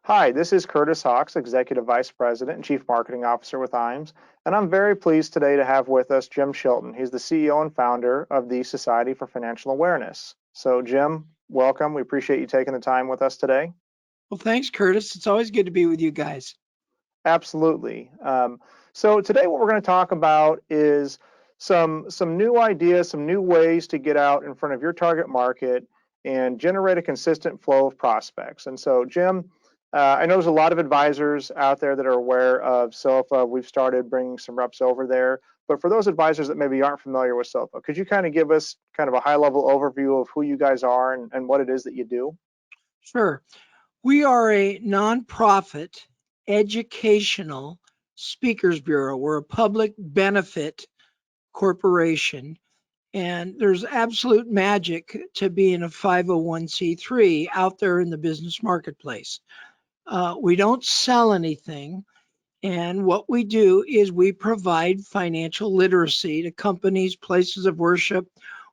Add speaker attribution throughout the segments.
Speaker 1: Hi, this is Curtis Hawks, Executive Vice President and Chief Marketing Officer with IAMS, and I'm very pleased today to have with us Jim Chilton. He's the CEO and founder of the Society for Financial Awareness. So, Jim, welcome. We appreciate you taking the time with us today.
Speaker 2: Well, thanks, Curtis. It's always good to be with you guys.
Speaker 1: Absolutely. So today what we're going to talk about is some new ideas, some new ways to get out in front of your target market and generate a consistent flow of prospects. And so, Jim, I know there's a lot of advisors out there that are aware of SOFA. We've started bringing some reps over there. But for those advisors that maybe aren't familiar with SOFA, could you kind of give us kind of a high-level overview of who you guys are and what it is that you do?
Speaker 2: Sure. We are a nonprofit educational speakers bureau. We're a public benefit corporation, and there's absolute magic to being a 501c3 out there in the business marketplace. We don't sell anything. And what we do is we provide financial literacy to companies, places of worship,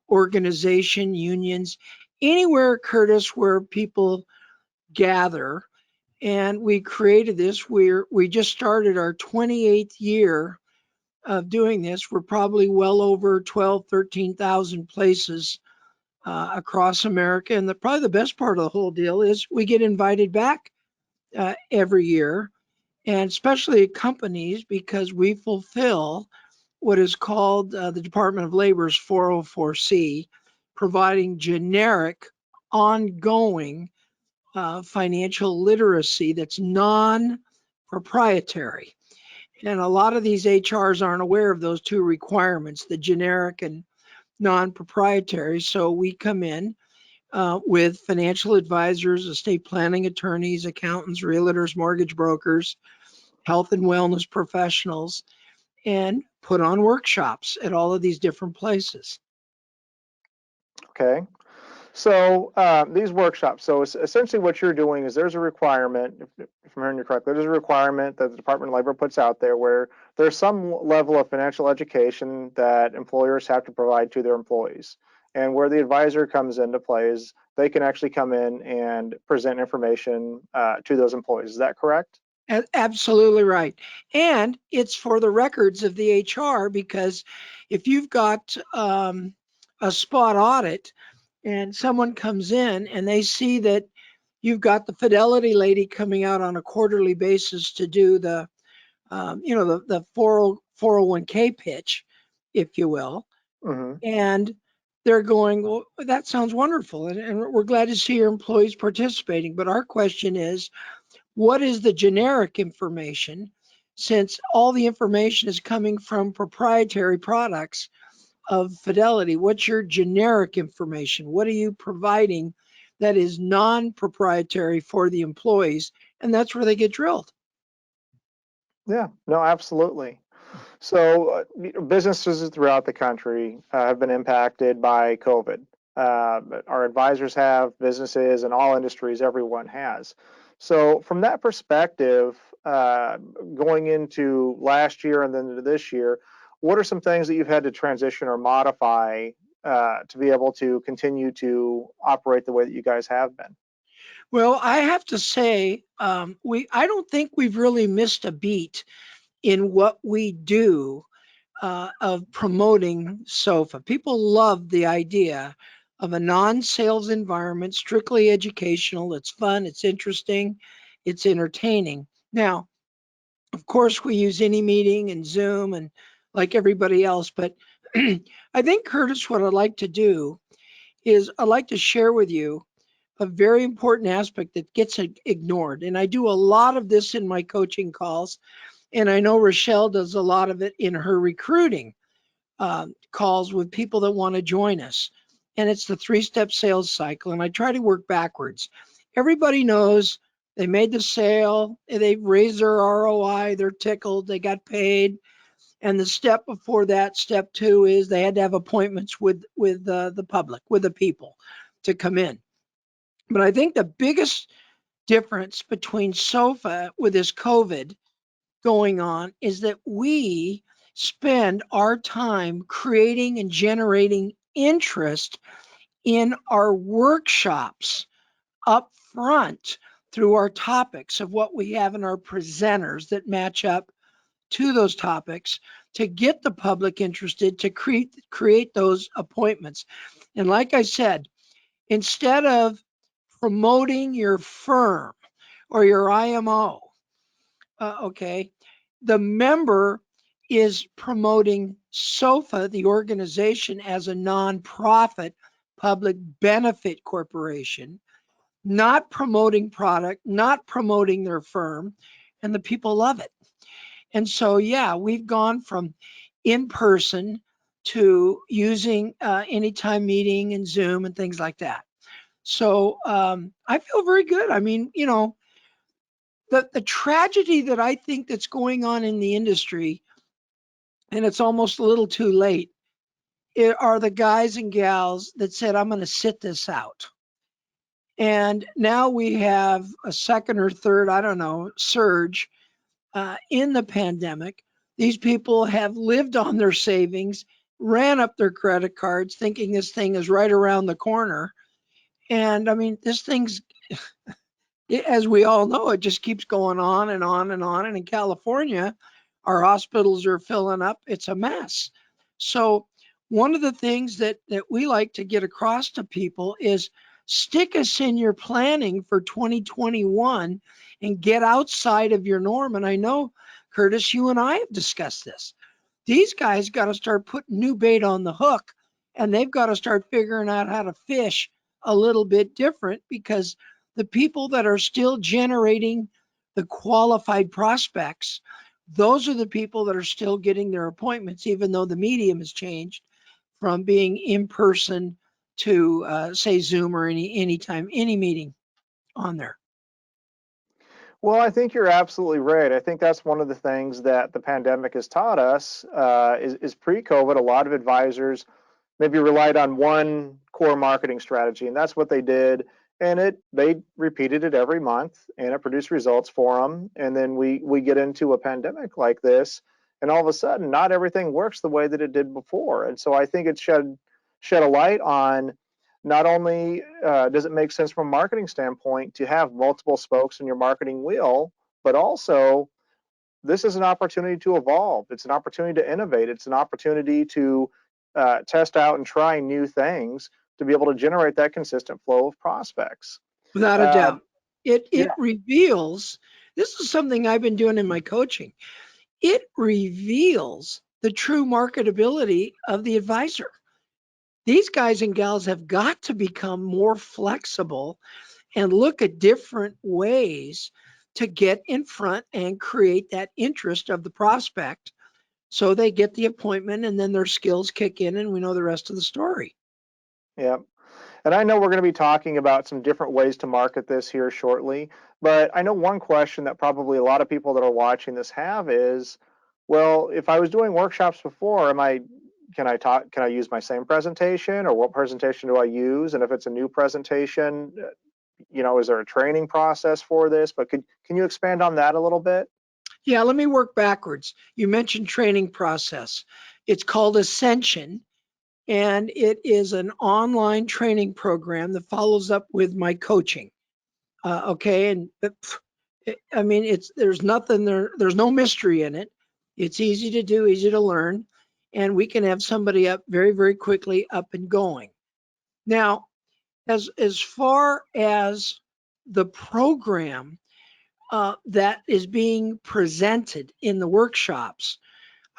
Speaker 2: organization, unions, anywhere, Curtis, where people gather. And we created this. We just started our 28th year of doing this. We're probably well over 12, 13,000 places across America. And probably the best part of the whole deal is we get invited back every year, and especially at companies, because we fulfill what is called the Department of Labor's 404C, providing generic, ongoing financial literacy that's non-proprietary. And a lot of these HRs aren't aware of those two requirements, the generic and non-proprietary. So we come in with financial advisors, estate planning attorneys, accountants, realtors, mortgage brokers, health and wellness professionals, and put on workshops at all of these different places.
Speaker 1: Okay. So these workshops, so essentially what you're doing is there's a requirement, if I'm hearing you correctly, there's a requirement that the Department of Labor puts out there where there's some level of financial education that employers have to provide to their employees. And where the advisor comes into play is they can actually come in and present information to those employees. Is that correct?
Speaker 2: Absolutely right. And it's for the records of the HR, because if you've got a spot audit and someone comes in and they see that you've got the fidelity lady coming out on a quarterly basis to do the 401k pitch, if you will,
Speaker 1: Mm-hmm.
Speaker 2: and they're going, well, that sounds wonderful, and we're glad to see your employees participating. But our question is, what is the generic information? Since all the information is coming from proprietary products of Fidelity, what's your generic information? What are you providing that is non-proprietary for the employees? And that's where they get drilled.
Speaker 1: Yeah, no, absolutely. So businesses throughout the country have been impacted by COVID. Our advisors have, businesses in all industries, everyone has. So from that perspective, going into last year and then into this year, what are some things that you've had to transition or modify to be able to continue to operate the way that you guys have been?
Speaker 2: Well, I have to say, I don't think we've really missed a beat in what we do of promoting SOFA. People love the idea of a non-sales environment, strictly educational. It's fun, it's interesting, it's entertaining. Now, of course, we use AnyMeeting and Zoom and like everybody else, but I think, Curtis, what I'd like to do is I'd like to share with you a very important aspect that gets ignored. And I do a lot of this in my coaching calls, and I know Rochelle does a lot of it in her recruiting calls with people that want to join us. And it's the three-step sales cycle. And I try to work backwards. Everybody knows they made the sale, they raised their ROI, they're tickled, they got paid. And the step before that, step two, is they had to have appointments with the public, with the people to come in. But I think the biggest difference between SOFA with this COVID going on is that we spend our time creating and generating interest in our workshops up front through our topics of what we have in our presenters that match up to those topics to get the public interested to create those appointments. And like I said, instead of promoting your firm or your IMO, okay, the member is promoting SOFA, the organization, as a nonprofit public benefit corporation, not promoting product, not promoting their firm, and the people love it. And so, yeah, we've gone from in person to using anytime meeting and Zoom and things like that. So I feel very good. I mean, the tragedy that I think that's going on in the industry, and it's almost a little too late, are the guys and gals that said, I'm going to sit this out. And now we have a second or third, I don't know, surge in the pandemic. These people have lived on their savings, ran up their credit cards, thinking this thing is right around the corner. And I mean, this thing's, as we all know, it just keeps going on and on and on. And in California, our hospitals are filling up. It's a mess. So one of the things that we like to get across to people is stick us in your planning for 2021 and get outside of your norm. And I know, Curtis, you and I have discussed this. These guys got to start putting new bait on the hook, and they've got to start figuring out how to fish a little bit different, because the people that are still generating the qualified prospects, those are the people that are still getting their appointments, even though the medium has changed from being in person to say Zoom or anytime, any meeting on there.
Speaker 1: Well, I think you're absolutely right. I think that's one of the things that the pandemic has taught us is pre-COVID, a lot of advisors maybe relied on one core marketing strategy, and that's what they did. And they repeated it every month, and it produced results for them. And then we get into a pandemic like this, and all of a sudden, not everything works the way that it did before. And so I think it shed a light on not only does it make sense from a marketing standpoint to have multiple spokes in your marketing wheel, but also this is an opportunity to evolve. It's an opportunity to innovate. It's an opportunity to test out and try new things to be able to generate that consistent flow of prospects.
Speaker 2: Without a
Speaker 1: Uh,
Speaker 2: doubt. It
Speaker 1: yeah,
Speaker 2: it reveals, this is something I've been doing in my coaching. It reveals the true marketability of the advisor. These guys and gals have got to become more flexible and look at different ways to get in front and create that interest of the prospect so they get the appointment, and then their skills kick in and we know the rest of the story.
Speaker 1: yeah. And I know we're going to be talking about some different ways to market this here shortly, but I know one question that probably a lot of people that are watching this have is, well, if I was doing workshops before, can I use my same presentation, or what presentation do I use? And if it's a new presentation, is there a training process for this? But can you expand on that a little bit?
Speaker 2: Yeah, let me work backwards. You mentioned training process. It's called Ascension, and it is an online training program that follows up with my coaching. Okay, and I mean, there's nothing there. There's no mystery in it. It's easy to do, easy to learn, and we can have somebody up very, very quickly up and going. Now, as far as the program that is being presented in the workshops,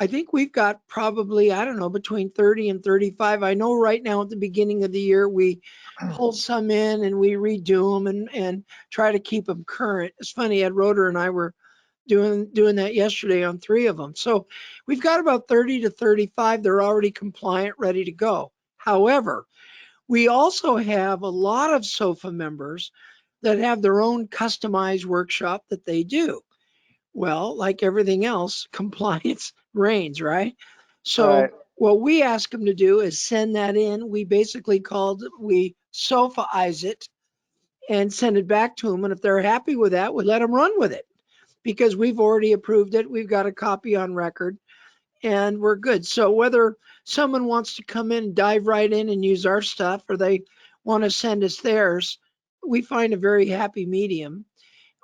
Speaker 2: I think we've got probably, I don't know, between 30 and 35. I know right now at the beginning of the year, we pull some in and we redo them and try to keep them current. It's funny, Ed Roeder and I were doing that yesterday on 3 of them. So we've got about 30 to 35. They're already compliant, ready to go. However, we also have a lot of SOFA members that have their own customized workshop that they do. Well, like everything else, compliance reigns, right? So
Speaker 1: Right.
Speaker 2: what we ask them to do is send that in. We SOFAize it and send it back to them. And if they're happy with that, we let them run with it because we've already approved it. We've got a copy on record and we're good. So whether someone wants to come in, dive right in and use our stuff, or they want to send us theirs, we find a very happy medium.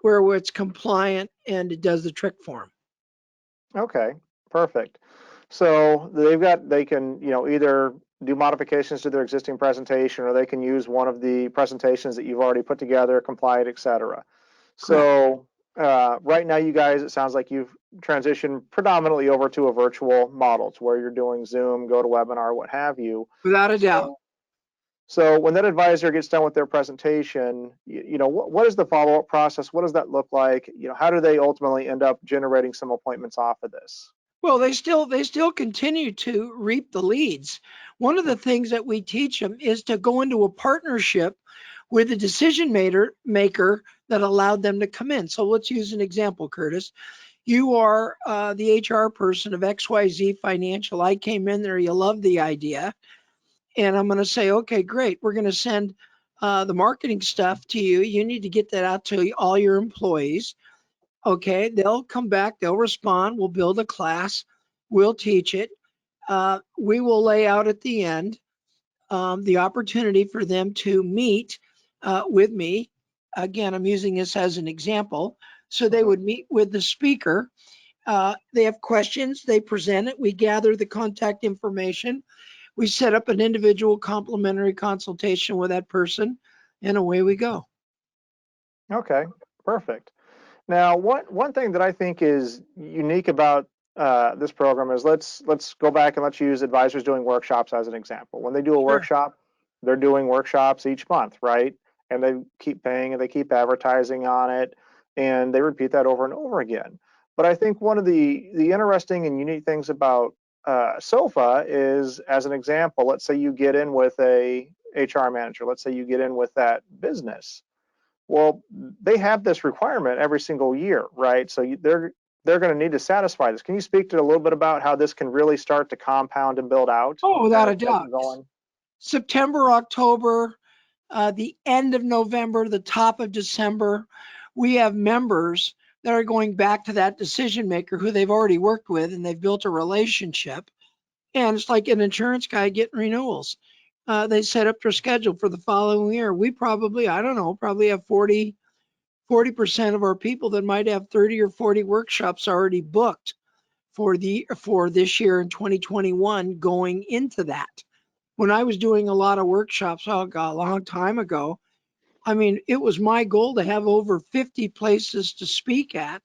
Speaker 2: where it's compliant and it does the trick for them.
Speaker 1: Okay, perfect. So they can, either do modifications to their existing presentation, or they can use one of the presentations that you've already put together, compliant, et cetera.
Speaker 2: Correct.
Speaker 1: So right now, you guys, it sounds like you've transitioned predominantly over to a virtual model, to where you're doing Zoom, GoToWebinar, what have you.
Speaker 2: Without a doubt.
Speaker 1: So when that advisor gets done with their presentation, what is the follow-up process? What does that look like? How do they ultimately end up generating some appointments off of this?
Speaker 2: Well, they still continue to reap the leads. One of the things that we teach them is to go into a partnership with a decision maker that allowed them to come in. So let's use an example, Curtis. You are the HR person of XYZ Financial. I came in there, you love the idea. And I'm going to say, okay, great. We're going to send the marketing stuff to you. You need to get that out to all your employees. Okay, they'll come back, they'll respond, we'll build a class, we'll teach it. We will lay out at the end the opportunity for them to meet with me. Again, I'm using this as an example. So they
Speaker 1: Mhm.
Speaker 2: would meet with the speaker. They have questions, they present it, we gather the contact information, we set up an individual complimentary consultation with that person, and away we go.
Speaker 1: Okay, perfect. Now, one thing that I think is unique about this program is, let's go back and let's use advisors doing workshops as an example. When they do a
Speaker 2: Sure.
Speaker 1: workshop, they're doing workshops each month, right? And they keep paying and they keep advertising on it, and they repeat that over and over again. But I think one of the interesting and unique things about SOFA is, as an example, let's say you get in with a HR manager. Let's say you get in with that business. Well, they have this requirement every single year, right? So they're going to need to satisfy this. Can you speak to a little bit about how this can really start to compound and build out
Speaker 2: Oh, without a
Speaker 1: as
Speaker 2: doubt.
Speaker 1: we're going?
Speaker 2: September, October, the end of November, the top of December, we have members that are going back to that decision maker who they've already worked with and they've built a relationship. And it's like an insurance guy getting renewals. They set up their schedule for the following year. We probably, I don't know, probably have 40% of our people that might have 30 or 40 workshops already booked for this year in 2021 going into that. When I was doing a lot of workshops, oh God, a long time ago, I mean, it was my goal to have over 50 places to speak at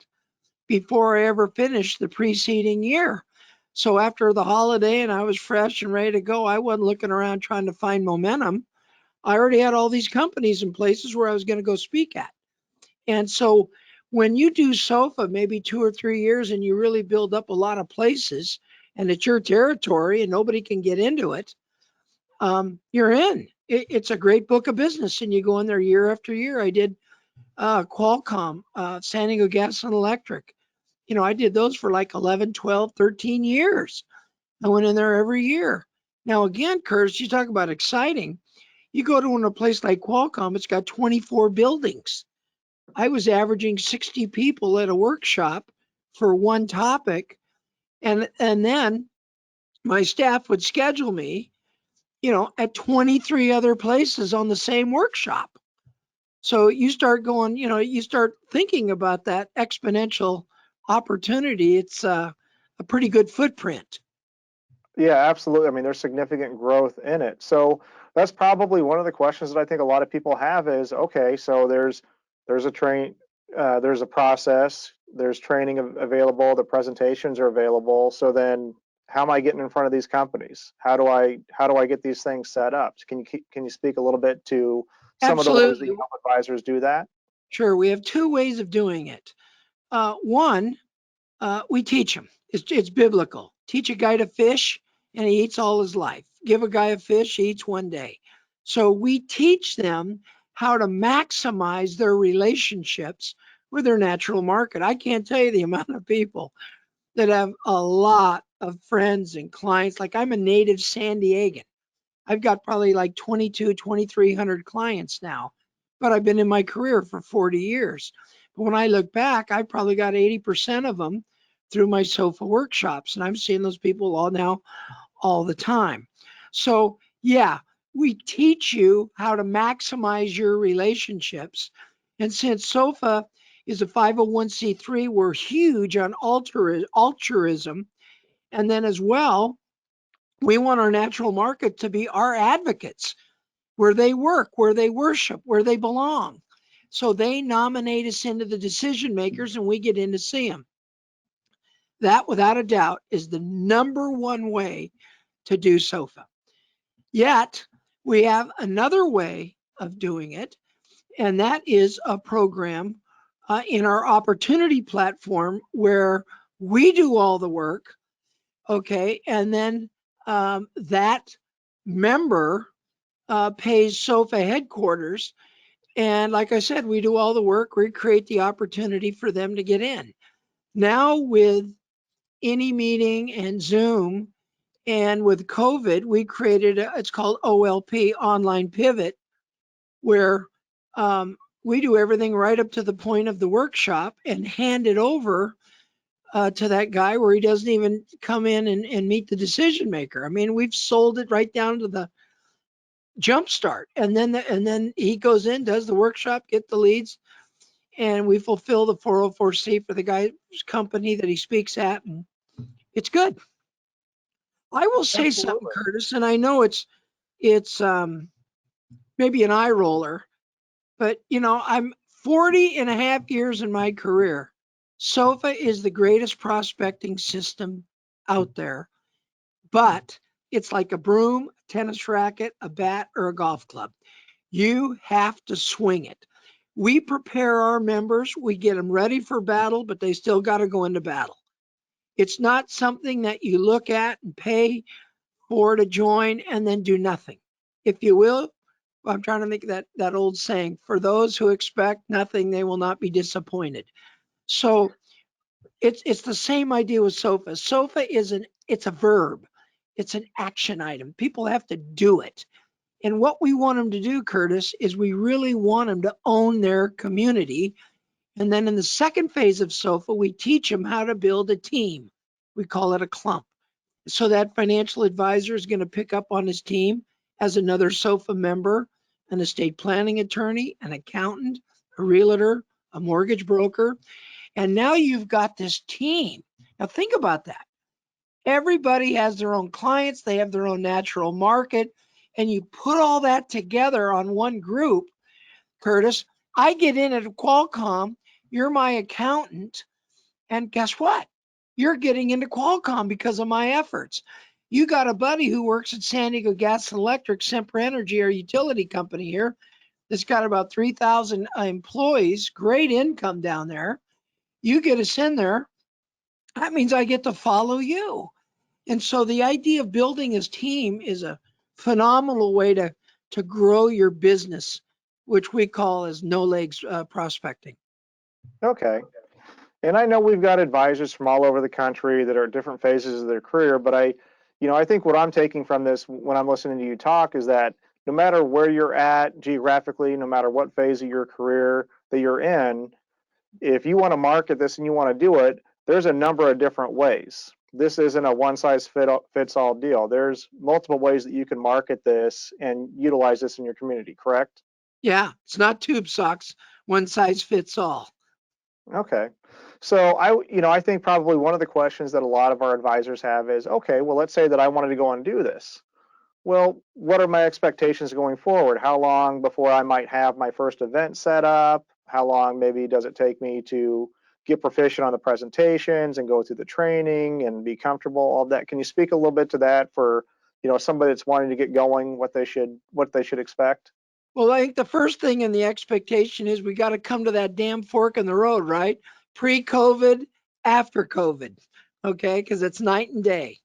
Speaker 2: before I ever finished the preceding year. So after the holiday and I was fresh and ready to go, I wasn't looking around trying to find momentum. I already had all these companies and places where I was going to go speak at. And so when you do SOFA maybe 2 or 3 years and you really build up a lot of places and it's your territory and nobody can get into it, you're in. It's a great book of business, and you go in there year after year. I did Qualcomm, San Diego Gas and Electric. I did those for like 11, 12, 13 years. I went in there every year. Now, again, Curtis, you talk about exciting. You go to a place like Qualcomm, it's got 24 buildings. I was averaging 60 people at a workshop for one topic. And then my staff would schedule me at 23 other places on the same workshop. So you start going, you start thinking about that exponential opportunity. It's a pretty good footprint.
Speaker 1: Yeah, absolutely. I mean, there's significant growth in it. So that's probably one of the questions that I think a lot of people have is, okay, so there's a there's a process, there's training available, the presentations are available. So then, how am I getting in front of these companies? How do I get these things set up? So can you speak a little bit to some of the ways that
Speaker 2: Absolutely.
Speaker 1: you help advisors do that?
Speaker 2: Sure. We have two ways of doing it. One, we teach them. It's biblical. Teach a guy to fish, and he eats all his life. Give a guy a fish, he eats one day. So we teach them how to maximize their relationships with their natural market. I can't tell you the amount of people that have a lot of friends and clients. Like I'm a native San Diegan. I've got probably like 22, 2,300 clients now, but I've been in my career for 40 years. But when I look back, I probably got 80% of them through my SOFA workshops, and I'm seeing those people all now all the time. So, yeah, we teach you how to maximize your relationships. And since SOFA is a 501c3. We're huge on altruism. And then as well, we want our natural market to be our advocates, where they work, where they worship, where they belong. So they nominate us into the decision makers and we get in to see them. That, without a doubt, is the number one way to do SOFA. Yet, we have another way of doing it, and that is a program in our opportunity platform where we do all the work, okay, and then that member pays SOFA headquarters. And like I said, we do all the work, we create the opportunity for them to get in. Now, with any meeting and Zoom, and with COVID, we created it's called OLP, Online Pivot, where we do everything right up to the point of the workshop and hand it over to that guy where he doesn't even come in and meet the decision maker. I mean, we've sold it right down to the jump start, and then he goes in, does the workshop, get the leads, and we fulfill the 404C for the guy's company that he speaks at, and it's good. I will say something,
Speaker 1: Absolutely.
Speaker 2: Curtis, and I know it's maybe an eye roller, but I'm 40 and a half years in my career. SOFA is the greatest prospecting system out there, but it's like a broom, a tennis racket, a bat, or a golf club. You have to swing it. We prepare our members, we get them ready for battle, but they still got to go into battle. It's not something that you look at and pay for to join and then do nothing. If you will, I'm trying to think of that old saying, for those who expect nothing, they will not be disappointed. So it's the same idea with SOFA. SOFA it's a verb. It's an action item. People have to do it. And what we want them to do, Curtis, is we really want them to own their community. And then in the second phase of SOFA, we teach them how to build a team. We call it a clump. So that financial advisor is going to pick up on his team as another SOFA member, an estate planning attorney, an accountant, a realtor, a mortgage broker. And now you've got this team. Now think about that. Everybody has their own clients, they have their own natural market, and you put all that together on one group, Curtis. I get in at Qualcomm, you're my accountant, and guess what? You're getting into Qualcomm because of my efforts. You got a buddy who works at San Diego Gas and Electric, Sempra Energy, our utility company here, that's got about 3,000 employees, great income down there. You get us in there. That means I get to follow you. And so the idea of building his team is a phenomenal way to grow your business, which we call as no legs prospecting.
Speaker 1: Okay. And I know we've got advisors from all over the country that are at different phases of their career, but I think what I'm taking from this when I'm listening to you talk is that no matter where you're at geographically, no matter what phase of your career that you're in, if you want to market this and you want to do it, there's a number of different ways. This isn't a one size fits all deal. There's multiple ways that you can market this and utilize this in your community, correct?
Speaker 2: Yeah, it's not tube socks, one size fits all.
Speaker 1: Okay. So I think probably one of the questions that a lot of our advisors have is, okay, well, let's say that I wanted to go and do this. Well, what are my expectations going forward? How long before I might have my first event set up? How long maybe does it take me to get proficient on the presentations and go through the training and be comfortable, all of that? Can you speak a little bit to that for, somebody that's wanting to get going, what they should expect?
Speaker 2: Well, I think the first thing in the expectation is we got to come to that damn fork in the road, right? Pre-COVID, after COVID, okay? Because it's night and day.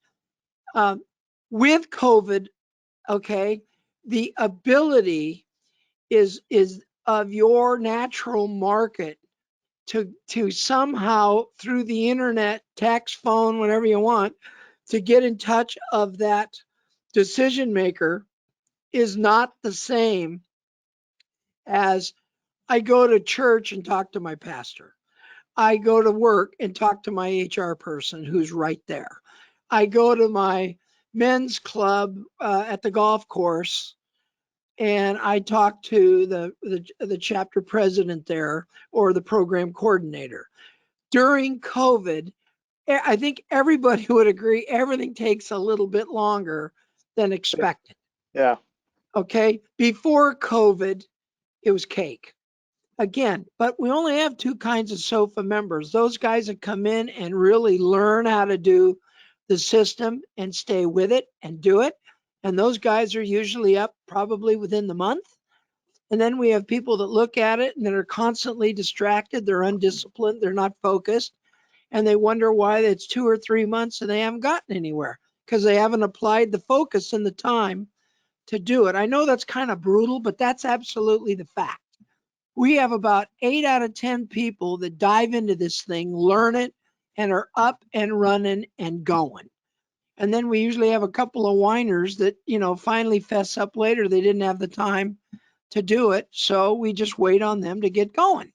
Speaker 2: Um, with COVID, okay, the ability is of your natural market to somehow through the internet, text, phone, whatever you want, to get in touch of that decision maker is not the same as I go to church and talk to my pastor. I go to work and talk to my HR person who's right there. I go to my men's club at the golf course and I talked to the chapter president there, or the program coordinator. During COVID, I think everybody would agree everything takes a little bit longer than expected.
Speaker 1: Yeah.
Speaker 2: Okay. Before COVID, it was cake. Again, but we only have two kinds of SOFA members. Those guys that come in and really learn how to do the system and stay with it and do it. And those guys are usually up probably within the month. And then we have people that look at it and that are constantly distracted. They're undisciplined. They're not focused. And they wonder why it's 2 or 3 months and they haven't gotten anywhere because they haven't applied the focus and the time to do it. I know that's kind of brutal, but that's absolutely the fact. We have about 8 out of 10 people that dive into this thing, learn it, and are up and running and going. And then we usually have a couple of whiners that, finally fess up later. They didn't have the time to do it. So we just wait on them to get going.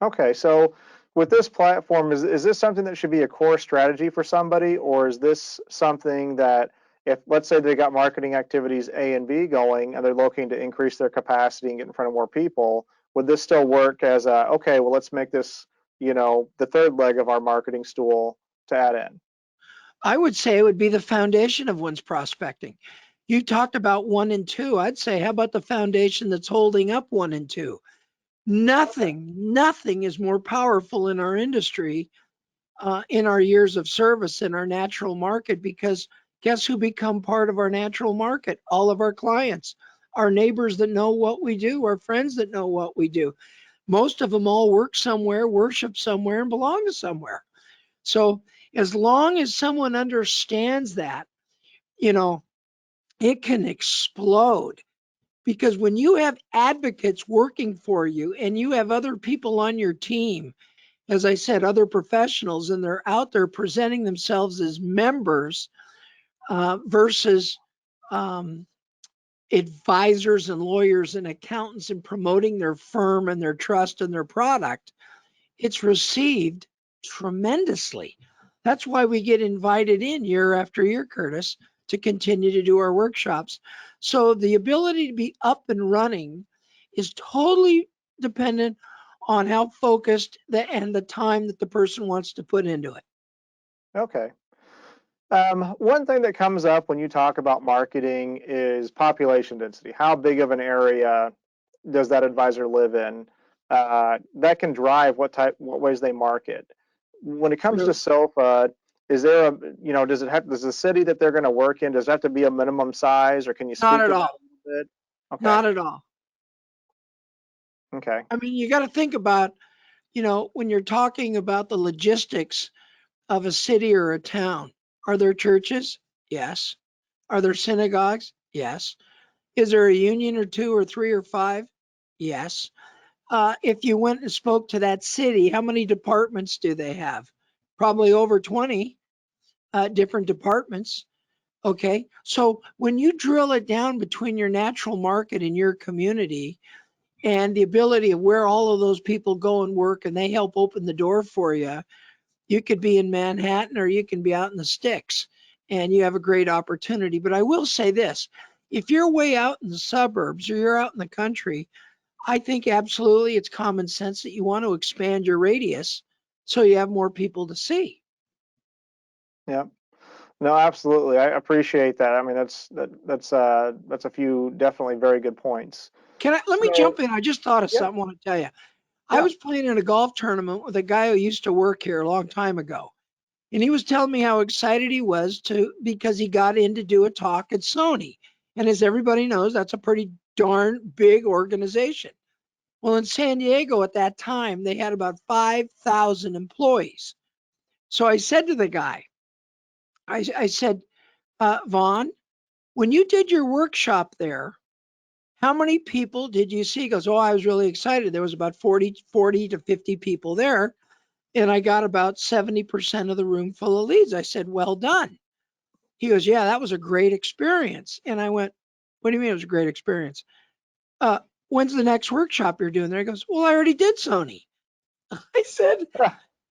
Speaker 1: Okay, so with this platform, is this something that should be a core strategy for somebody, or is this something that if, let's say they got marketing activities A and B going and they're looking to increase their capacity and get in front of more people, would this still work as a, okay, well, let's make this, the third leg of our marketing stool to add in?
Speaker 2: I would say it would be the foundation of one's prospecting. You talked about 1 and 2. I'd say, how about the foundation that's holding up 1 and 2? Nothing is more powerful in our industry, in our years of service in our natural market, because guess who become part of our natural market? All of our clients, our neighbors that know what we do, our friends that know what we do. Most of them all work somewhere, worship somewhere, and belong to somewhere. So as long as someone understands that, you know, it can explode. Because when you have advocates working for you and you have other people on your team, as I said, other professionals, and they're out there presenting themselves as members, versus um, advisors and lawyers and accountants, and promoting their firm and their trust and their product, it's received tremendously. That's why we get invited in year after year, Curtis, to continue to do our workshops. So the ability to be up and running is totally dependent on how focused and the time that the person wants to put into it.
Speaker 1: Okay. One thing that comes up when you talk about marketing is population density. How big of an area does that advisor live in? That can drive what ways they market. When it comes to
Speaker 2: True.
Speaker 1: SOFA, is there a, does the city that they're going to work in, does it have to be a minimum size, or can you
Speaker 2: Not
Speaker 1: speak
Speaker 2: at
Speaker 1: to that
Speaker 2: all.
Speaker 1: a little bit? Okay.
Speaker 2: Not at all.
Speaker 1: Okay.
Speaker 2: I mean, you got to think about, when you're talking about the logistics of a city or a town, are there churches? Yes. Are there synagogues? Yes. Is there a union or two or three or five? Yes. If you went and spoke to that city, how many departments do they have? Probably over 20 different departments. Okay. So when you drill it down between your natural market and your community, and the ability of where all of those people go and work, and they help open the door for you, you could be in Manhattan or you can be out in the sticks, and you have a great opportunity. But I will say this, if you're way out in the suburbs or you're out in the country, I think absolutely it's common sense that you want to expand your radius so you have more people to see.
Speaker 1: Yeah. No, absolutely. I appreciate that. I mean, that's a few definitely very good points.
Speaker 2: Let me
Speaker 1: So,
Speaker 2: jump in? I just thought of
Speaker 1: yeah,
Speaker 2: something I want to tell you. I
Speaker 1: yeah.
Speaker 2: was playing in a golf tournament with a guy who used to work here a long time ago. And he was telling me how excited he was because he got in to do a talk at Sony. And as everybody knows, that's a pretty darn big organization. Well, in San Diego at that time, they had about 5,000 employees. So I said to the guy, I said, Vaughn, when you did your workshop there, how many people did you see? He goes, oh, I was really excited. There was about 40 to 50 people there. And I got about 70% of the room full of leads. I said, well done. He goes, yeah, that was a great experience. And I went, what do you mean it was a great experience? Uh, when's the next workshop you're doing there? He goes, well, I already did Sony. I said,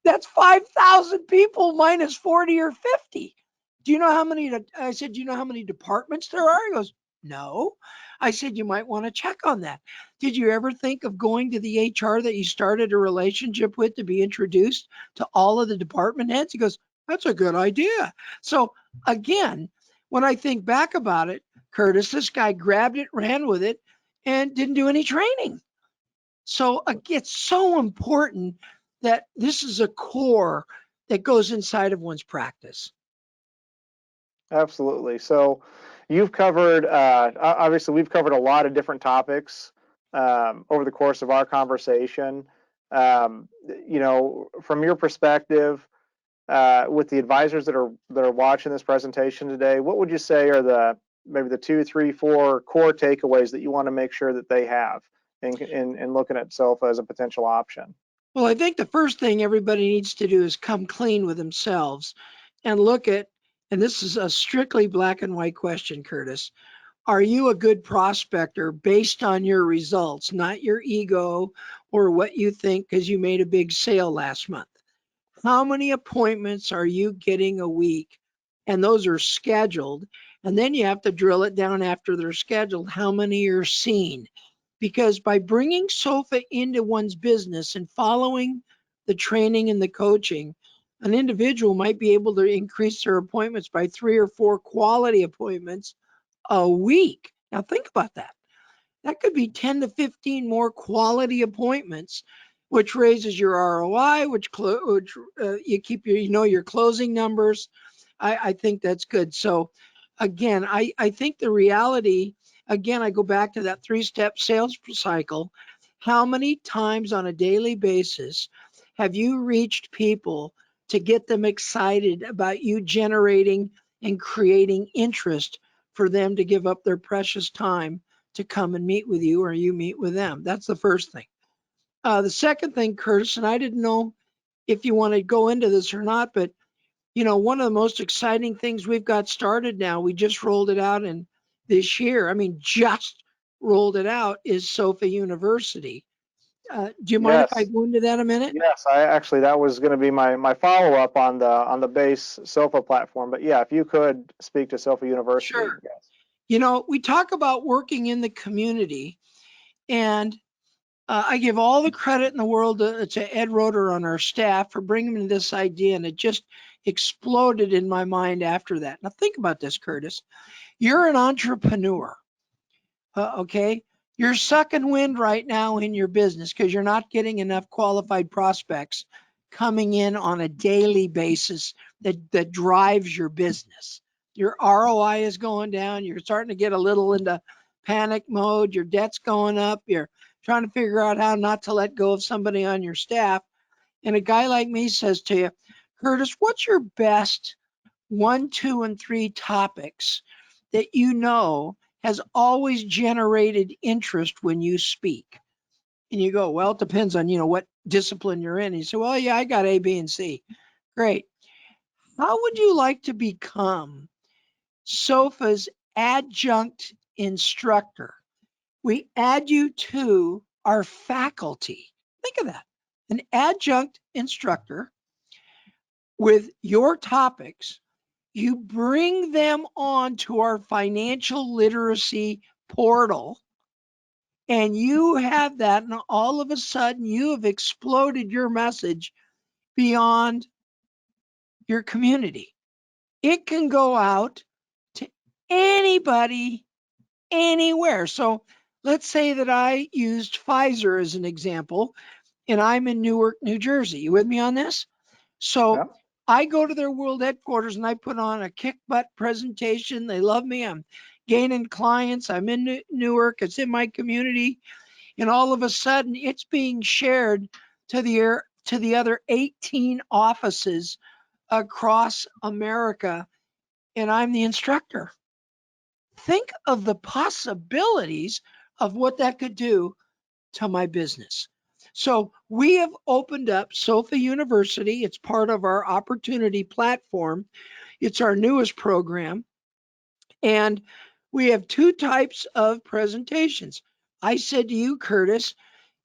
Speaker 2: that's 5,000 people minus 40 or 50. Do you know how many, I said, do you know how many departments there are? He goes, No. I said, you might want to check on that. Did you ever think of going to the HR that you started a relationship with to be introduced to all of the department heads? He goes, that's a good idea. So again, when I think back about it, Curtis, this guy grabbed it, ran with it, and didn't do any training. So it's so important that this is a core that goes inside of one's practice.
Speaker 1: Absolutely. So you've covered, obviously, we've covered a lot of different topics over the course of our conversation. From your perspective, with the advisors that are watching this presentation today, what would you say are maybe the 2, 3, 4 core takeaways that you want to make sure that they have in looking at SOFA as a potential option?
Speaker 2: Well, I think the first thing everybody needs to do is come clean with themselves and look at, and this is a strictly black and white question, Curtis. Are you a good prospector based on your results, not your ego or what you think because you made a big sale last month? How many appointments are you getting a week? And those are scheduled. And then you have to drill it down after they're scheduled. How many are seen? Because by bringing SOFA into one's business and following the training and the coaching, an individual might be able to increase their appointments by 3 or 4 quality appointments a week. Now, think about that. That could be 10 to 15 more quality appointments, which raises your ROI, which you keep your closing numbers. I think that's good. So again, I think the reality, again, I go back to that 3-step sales cycle. How many times on a daily basis have you reached people to get them excited about you generating and creating interest for them to give up their precious time to come and meet with you or you meet with them? That's the first thing. The second thing, Curtis, and I didn't know if you want to go into this or not, but one of the most exciting things we've got started now, we just rolled it out in this year. I mean, just rolled it out is SOFA University. Do you mind if I
Speaker 1: Yes.
Speaker 2: go into that a minute?
Speaker 1: Yes, that was going to be my follow up on the base SOFA platform. But yeah, if you could speak to SOFA University,
Speaker 2: Sure.
Speaker 1: yes.
Speaker 2: We talk about working in the community, and I give all the credit in the world to Ed Roeder on our staff for bringing me this idea, and it just exploded in my mind after that. Now, think about this, Curtis. You're an entrepreneur, okay? You're sucking wind right now in your business because you're not getting enough qualified prospects coming in on a daily basis that drives your business. Your ROI is going down. You're starting to get a little into panic mode. Your debt's going up. You're trying to figure out how not to let go of somebody on your staff. And a guy like me says to you, Curtis, what's your best 1, 2, and 3 topics that has always generated interest when you speak? And you go, well, it depends on, what discipline you're in. And you say, well, yeah, I got A, B, and C. Great. How would you like to become SOFA's adjunct instructor? We add you to our faculty. Think of that. An adjunct instructor with your topics. You bring them on to our financial literacy portal, and you have that, and all of a sudden you have exploded your message beyond your community. It can go out to anybody, anywhere. So let's say that I used Pfizer as an example, and I'm in Newark, New Jersey. You with me on this? So
Speaker 1: Yeah.
Speaker 2: I go to their world headquarters and I put on a kick butt presentation. They love me. I'm gaining clients. I'm in Newark. It's in my community. And all of a sudden it's being shared to the other 18 offices across America. And I'm the instructor. Think of the possibilities of what that could do to my business. So we have opened up SOFA University. It's part of our opportunity platform. It's our newest program. And we have 2 types of presentations. I said to you, Curtis,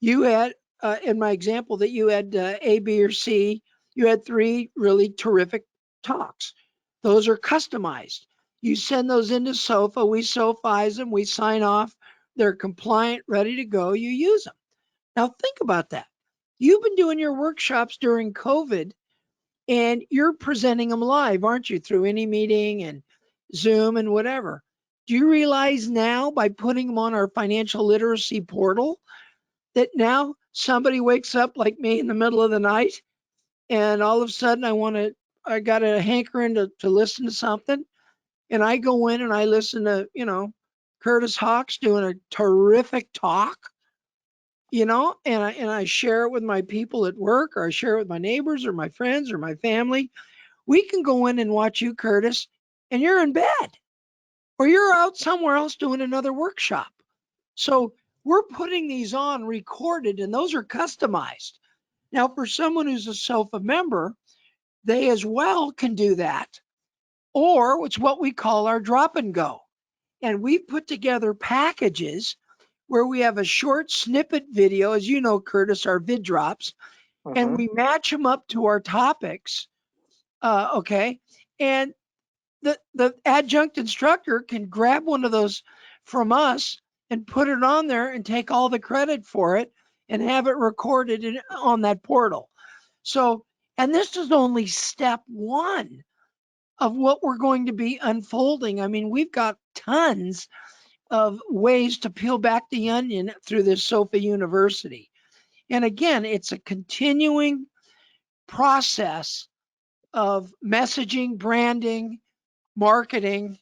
Speaker 2: you had, in my example, that you had A, B, or C, you had 3 really terrific talks. Those are customized. You send those into SOFA, we SOFIze them, we sign off, they're compliant, ready to go, you use them. Now think about that. You've been doing your workshops during COVID and you're presenting them live, aren't you, through any meeting and Zoom and whatever. Do you realize now by putting them on our financial literacy portal that now somebody wakes up like me in the middle of the night and all of a sudden I got a hankering to listen to something and I go in and I listen to, Curtis Hawkes doing a terrific talk, and I share it with my people at work or I share it with my neighbors or my friends or my family. We can go in and watch you, Curtis, and you're in bed or you're out somewhere else doing another workshop. So we're putting these on recorded and those are customized. Now, for someone who's a SOFA member, they as well can do that. Or it's what we call our drop and go. And we put together packages where we have a short snippet video, as you know, Curtis, our vid drops, and
Speaker 1: Hmm.
Speaker 2: we match them up to our topics. Okay. And the adjunct instructor can grab one of those from us and put it on there and take all the credit for it and have it recorded on that portal. So, and this is only step one of what we're going to be unfolding. I mean, we've got tons of ways to peel back the onion through this SOFA University. And again, it's a continuing process of messaging, branding, marketing,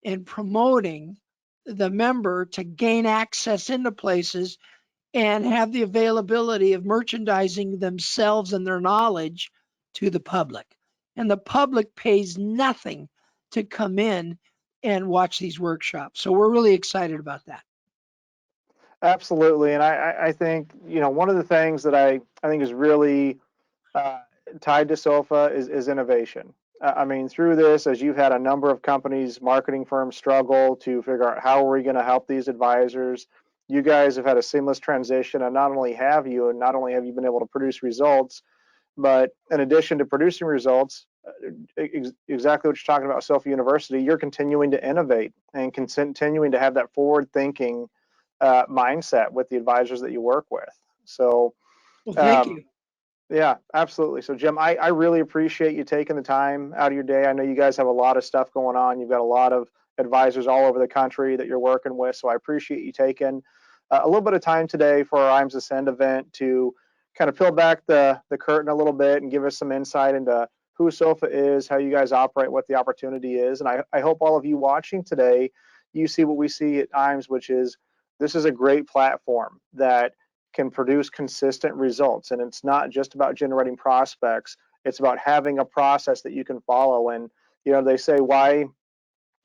Speaker 2: and promoting the member to gain access into places and have the availability of merchandising themselves and their knowledge to the public. And the public pays nothing to come in and watch these workshops. So we're really excited about that.
Speaker 1: Absolutely. And I think, one of the things that I think is really uh, tied to SOFA is innovation. I mean, through this, as you've had a number of companies, marketing firms struggle to figure out how are we going to help these advisors. You guys have had a seamless transition, and not only have you been able to produce results, but in addition to producing results, exactly what you're talking about, SOFA University, you're continuing to innovate and continuing to have that forward-thinking mindset with the advisors that you work with. So,
Speaker 2: Well, thank
Speaker 1: um,
Speaker 2: you.
Speaker 1: yeah, absolutely. So, Jim, I really appreciate you taking the time out of your day. I know you guys have a lot of stuff going on. You've got a lot of advisors all over the country that you're working with. So, I appreciate you taking a little bit of time today for our IMS Ascend event to kind of peel back the curtain a little bit and give us some insight into who SOFA is, how you guys operate, what the opportunity is. And I hope all of you watching today, you see what we see at IMS, which is this is a great platform that can produce consistent results. And it's not just about generating prospects, it's about having a process that you can follow. And, they say, why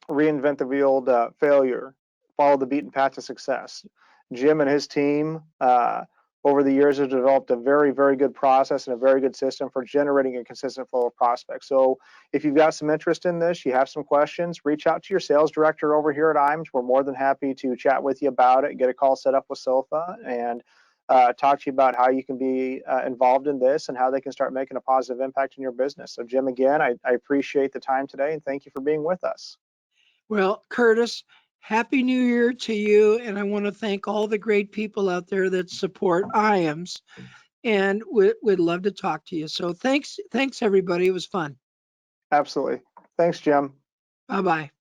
Speaker 1: reinvent the wheel to failure? Follow the beaten path to success. Jim and his team, over the years, have developed a very, very good process and a very good system for generating a consistent flow of prospects. So if you've got some interest in this, you have some questions, reach out to your sales director over here at IMS. We're more than happy to chat with you about it, get a call set up with SOFA, and talk to you about how you can be involved in this and how they can start making a positive impact in your business. So, Jim, again, I appreciate the time today and thank you for being with us.
Speaker 2: Well, Curtis, Happy New Year to you. And I want to thank all the great people out there that support IAMS. And we'd love to talk to you. So thanks, everybody. It was fun.
Speaker 1: Absolutely. Thanks, Jim.
Speaker 2: Bye bye.